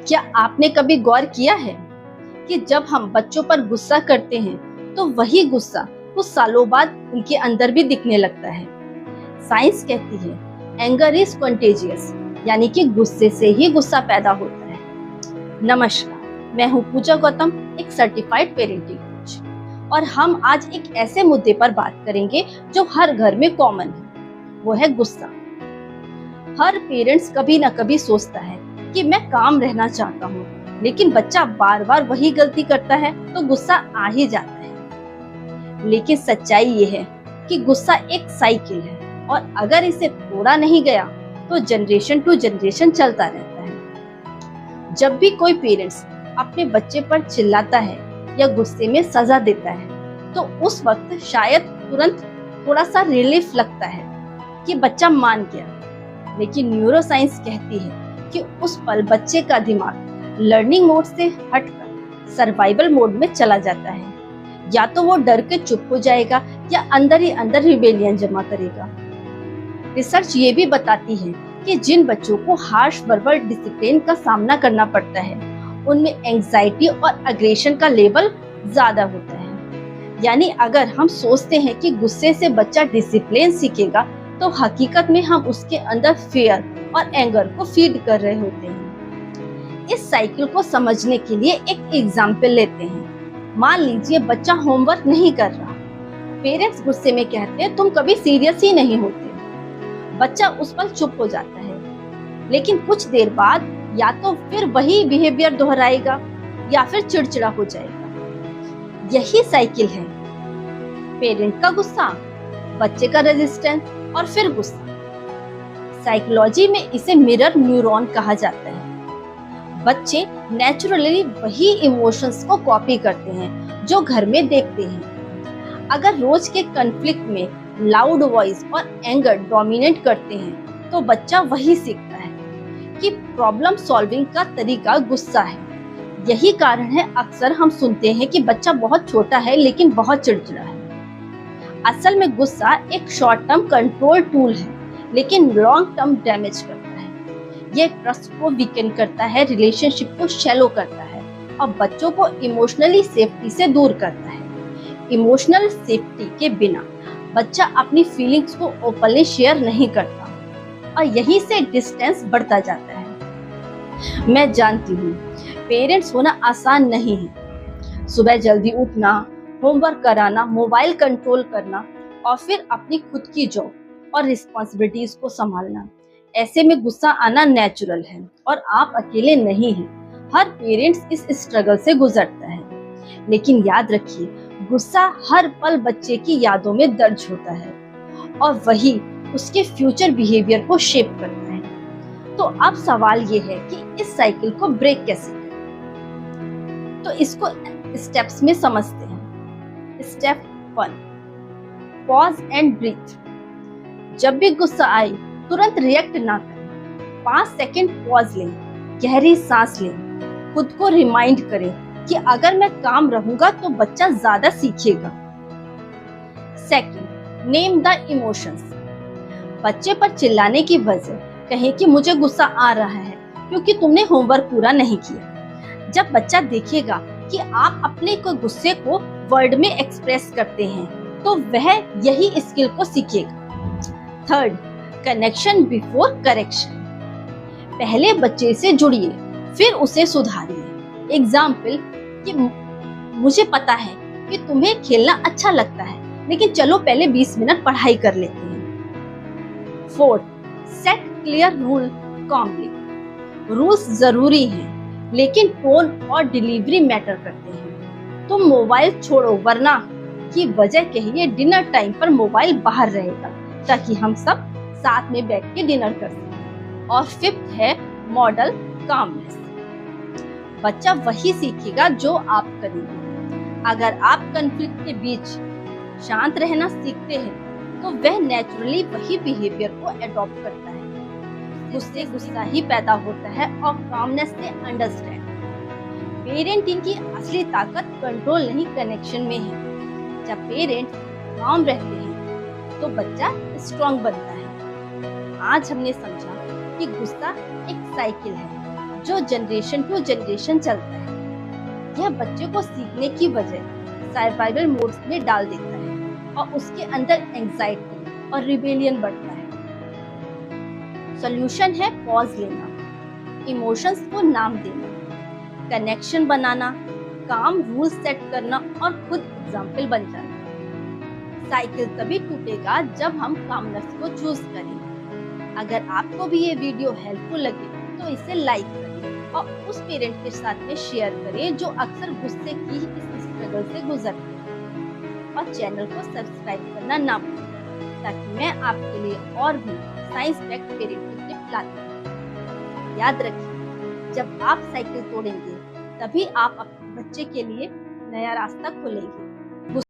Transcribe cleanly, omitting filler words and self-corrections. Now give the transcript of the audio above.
क्या आपने कभी गौर किया है कि जब हम बच्चों पर गुस्सा करते हैं तो वही गुस्सा कुछ सालों बाद उनके अंदर भी दिखने लगता है। साइंस कहती है एंगर इज कंटेजियस, यानी कि गुस्से से ही गुस्सा पैदा होता है। नमस्कार, मैं हूँ पूजा गौतम, एक सर्टिफाइड पेरेंटिंग कोच, और हम आज एक ऐसे मुद्दे पर बात करेंगे जो हर घर में कॉमन है, वो है गुस्सा। हर पेरेंट्स कभी ना कभी सोचता है कि मैं काम रहना चाहता हूँ, लेकिन बच्चा बार बार वही गलती करता है तो गुस्सा आ ही जाता है। लेकिन सच्चाई ये है कि गुस्सा एक साइकिल है, और अगर इसे तोड़ा नहीं गया तो जनरेशन टू जनरेशन चलता रहता है। जब भी कोई पेरेंट्स अपने बच्चे पर चिल्लाता है या गुस्से में सजा देता है तो उस वक्त शायद तुरंत थोड़ा सा रिलीफ लगता है कि बच्चा मान गया, लेकिन न्यूरोसाइंस कहती है कि उस पल बच्चे का दिमाग लर्निंग मोड से हटकर सर्वाइवल मोड में चला जाता है। या तो वो डर के चुप हो जाएगा या अंदर ही अंदर रिबेलियन जमा करेगा। रिसर्च ये भी बताती है कि जिन बच्चों को हार्श वर्बल डिसिप्लिन का सामना करना पड़ता है उनमें एंजाइटी और अग्रेशन का लेवल ज्यादा होता है। यानी अगर हम सोचते हैं कि गुस्से से बच्चा डिसिप्लिन सीखेगा तो हकीकत में हम उसके अंदर फियर और एंगर को फीड कर रहे होते हैं। इस साइकिल को समझने के लिए एक एग्जाम्पल लेते हैं। मान लीजिए बच्चा होमवर्क नहीं कर रहा। पेरेंट्स गुस्से में कहते हैं तुम कभी सीरियस ही नहीं होते। बच्चा उस पर चुप हो जाता है, लेकिन कुछ देर बाद या तो फिर वही बिहेवियर दोहराएगा या फिर चिड़चिड़ा हो जाएगा। यही साइकिल है, पेरेंट का गुस्सा, बच्चे का रेजिस्टेंस और फिर गुस्सा। साइकोलॉजी में इसे मिरर न्यूरॉन कहा जाता है। बच्चे नेचुरली वही इमोशंस को कॉपी करते हैं जो घर में देखते हैं। अगर रोज के कॉन्फ्लिक्ट में लाउड वॉइस और एंगर डोमिनेट करते हैं तो बच्चा वही सीखता है कि प्रॉब्लम सॉल्विंग का तरीका गुस्सा है। यही कारण है अक्सर हम सुनते हैं कि बच्चा बहुत छोटा है लेकिन बहुत चिड़चिड़ा है। असल में गुस्सा एक शॉर्ट टर्म कंट्रोल टूल है, लेकिन लॉन्ग टर्म डैमेज करता है। ये ट्रस्ट को वीकन करता है, रिलेशनशिप को शैलो करता है और बच्चों को इमोशनली सेफ्टी से दूर करता है। इमोशनल सेफ्टी के बिना बच्चा अपनी फीलिंग्स को ओपनली शेयर नहीं करता और यहीं से डिस्टेंस बढ़ता जाता है। मैं जानती हूँ पेरेंट्स होना आसान नहीं है। सुबह जल्दी उठना, होमवर्क कराना, मोबाइल कंट्रोल करना और फिर अपनी खुद की जॉब और रिस्पॉन्सिबिलिटीज को संभालना। ऐसे में गुस्सा आना नेचुरल है और आप अकेले नहीं हैं। हर पेरेंट्स इस स्ट्रगल से गुजरता है। लेकिन याद रखिए, गुस्सा हर पल बच्चे की यादों में दर्ज होता है और वही उसके फ्यूचर बिहेवियर को शेप करता है। तो अब सवाल ये है कि इस साइकिल को ब्रेक कैसे करें। तो इसको स्टेप्स में समझते हैं। Step 1, pause and breathe. जब भी गुस्सा आए तुरंत रिएक्ट ना करें। 5 सेकंड पॉज लें, गहरी सांस लें, खुद को रिमाइंड करें कि अगर मैं काम रहूंगा तो बच्चा ज्यादा सीखेगा। Second, name the emotions. बच्चे पर चिल्लाने की वजह कहें कि मुझे गुस्सा आ रहा है क्योंकि तुमने होमवर्क पूरा नहीं किया। जब बच्चा देखेगा कि आप अपने को गुस्से को वर्ड में एक्सप्रेस करते हैं तो वह यही स्किल को सीखेगा। Third, connection before correction. पहले बच्चे से जुड़िए, फिर उसे सुधारिए। एग्जाम्पल कि मुझे पता है कि तुम्हें खेलना अच्छा लगता है, लेकिन चलो पहले 20 मिनट पढ़ाई कर लेते हैं। Fourth, set clear rule comply. Rules जरूरी हैं, लेकिन टोन और डिलीवरी मैटर करते हैं। तुम मोबाइल छोड़ो वरना की वजह कहिए डिनर टाइम पर मोबाइल बाहर रहेगा ताकि हम सब साथ में बैठ के डिनर कर सकें। और फिफ्थ है मॉडल कामनेस। बच्चा वही सीखेगा जो आप करेंगे। अगर आप कॉन्फ्लिक्ट के बीच शांत रहना सीखते हैं तो वह नेचुरली वही बिहेवियर को अडॉप्ट करता है। उससे गुस्सा ही पैदा होता है और कामनेस से अंडरस्टैंड। पेरेंटिंग की असली ताकत कंट्रोल नहीं, कनेक्शन में है। जब पेरेंट्स काम रहते हैं तो बच्चा स्ट्रॉन्ग बनता है। आज हमने समझा कि गुस्सा एक साइकिल है जो जनरेशन टू जनरेशन चलता है। यह बच्चे को सीखने की बजाय सर्वाइवल मोड्स में डाल देता है और उसके अंदर एंजाइटी और रिबेलियन बढ़ता है। सॉल्यूशन है पॉज लेना, इमोशंस को नाम देना, कनेक्शन बनाना, काम रूल सेट करना और खुद एग्जाम्पल बन जाना। साइकिल तभी टूटेगा जब हम कामनेस को चूज करें। अगर आपको भी ये वीडियो हेल्पफुल लगे तो इसे लाइक करें और उस पेरेंट के साथ में शेयर करें जो अक्सर गुस्से की इस स्ट्रगल से गुजरते हैं। और चैनल को सब्सक्राइब करना ना भूलें ताकि मैं आपके लिए और भी साइंस बैक्ड पेरेंटिंग टिप्स लाती हूँ। याद रखिए, जब आप साइकिल तोड़ेंगे तभी आप अपने बच्चे के लिए नया रास्ता खोलेंगे।